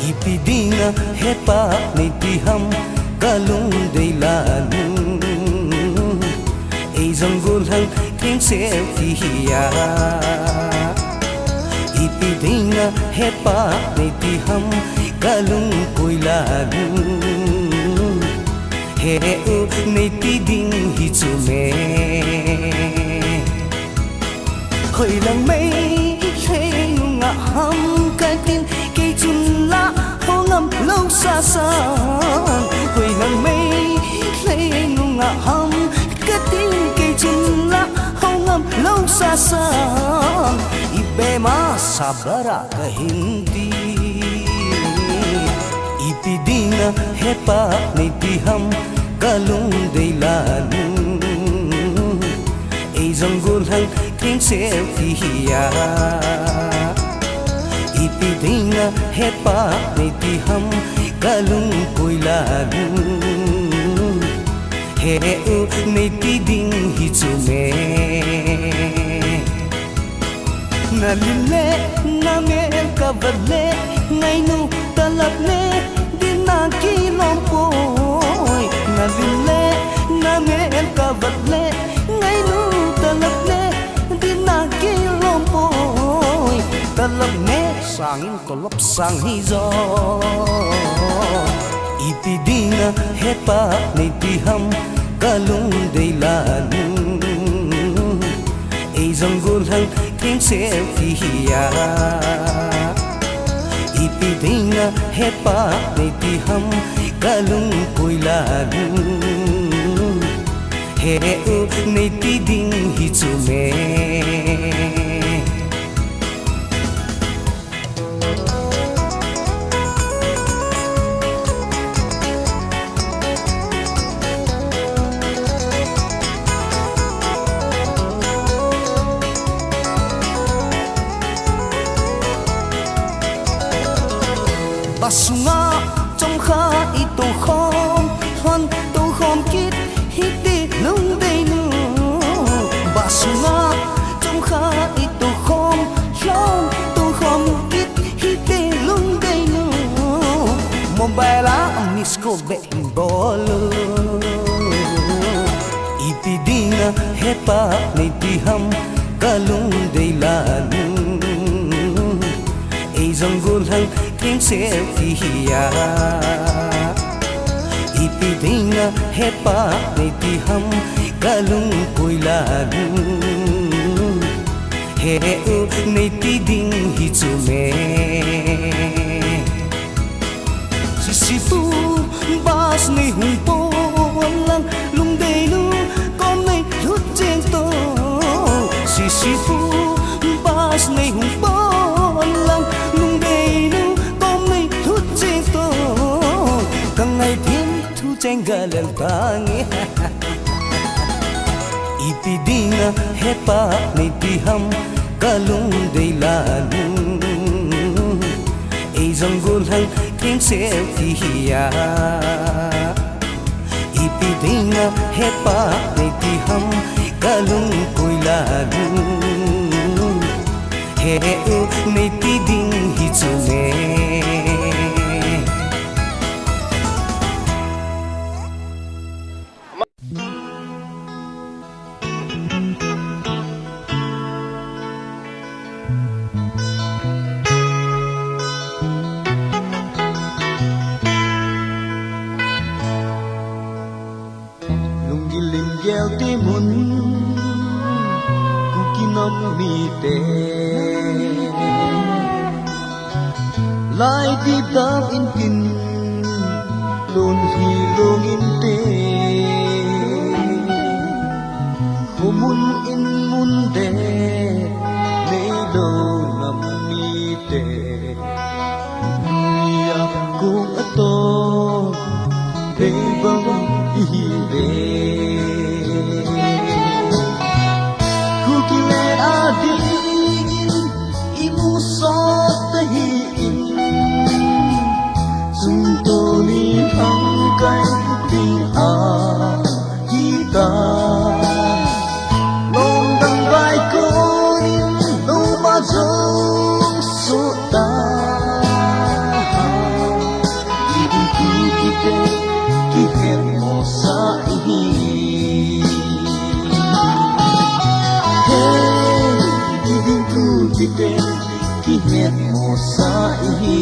Ipidinga hepa ni tiham galung day lalu ay zanggol hang ting selfie. Ipidinga hepa ni tiham galung koy lalu heo ni tiding hitsume hoy lang may heng nga ham katin kay chunla hongam lâu xa san hoy lang may heng nga ham katin kay chunla hongam lâu xa san ibe ma sabara ka hindi ipidinga hepa ni tiham galung day lalu ay zanggol hang ting selfie. Ipidinga hepa ni tiham kalung koilalu he u nei ti ding hi chume na lile na me ka vale ngai nu talap ne din na ki lom poi na lile na me ka vale ngai nu talap ne din na ki lom poi talap ne sang ko lop sang hi zo ipi dinga hepa nei ti ham kalung dei la ei zanggul hang king selfie ipi dinga hepa nei ti ham kalung koila he u nei ti ding hi chume basunga trong kha i to khom hon to khom kit hi ti lung dei nu basunga trong kha i to khom hlom to khom kit hi ti lung dei nu mobile miss ko be bol ipi dinga hepa nei ti ham kalung dei la ei zanggul hang king selfie ipi dinga hepa nei ti ham kalung koila he u nei ti ding hi chume sisipu bas nei hung po lang lung dei nu kom nei lut chen to sisipu bas nei hung po lang lung dei nu kangai thiên thu chen galal tangi ipi dinga hepa nei ti ham kalung dei la ei zanggul hang king selfie ipi dinga hepa nei ti ham kalung koila he u nei ti ding hi chume gieo ti mun ku kinom mi te lai ti tam in kin lon hi long in te humun in mun de nei do nam mi te ya ku ato de bang hi de ki het mo sa hi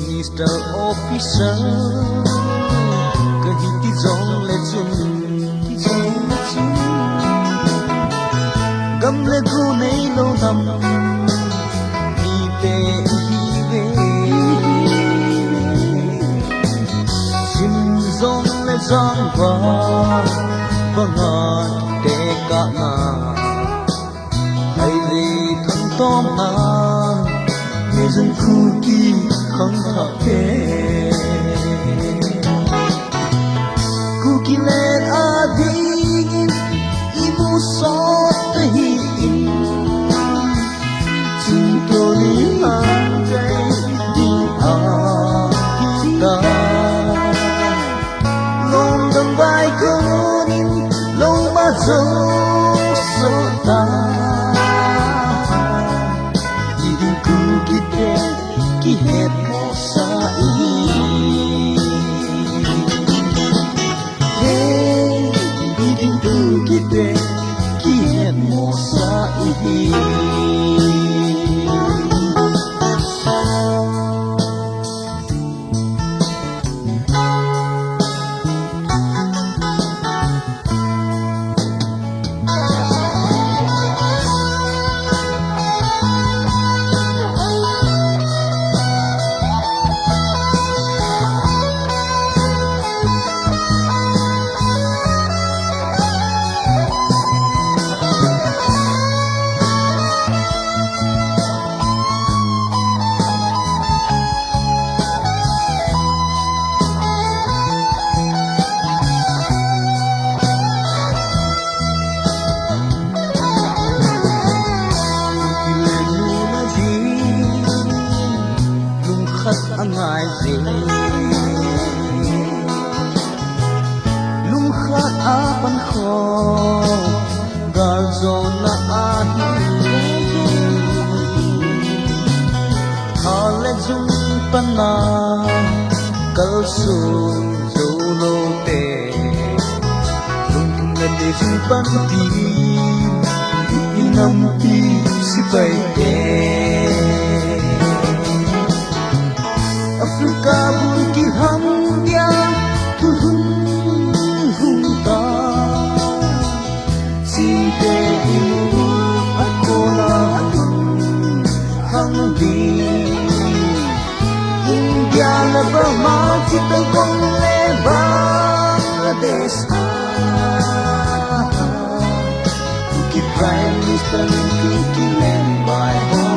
Mr. Officer kahi ti jong le chun gam le gu nei lo nam te hi ve sim zong le zang va vangan te ka na ai le thang tom na me zan khu ki khang tha ke Bukilid adingin imusot tahiin Sintonin hanggang di kita Long gambay kunin long mazong sota Diding ku kita kihet mo sa ihin Kita kihet mo sa ihin Ang aizin Lumkhat apan ko Garzo na ahin Haledzong pana Kalsong zolote Lumkhatisong panti Inampi si Baite Afrika bunki hamdia tuhum humta Sinte imu ako na hangdi India na Burma kita kong Bangladesh Bukit Prime Minister Lincoln Kilen by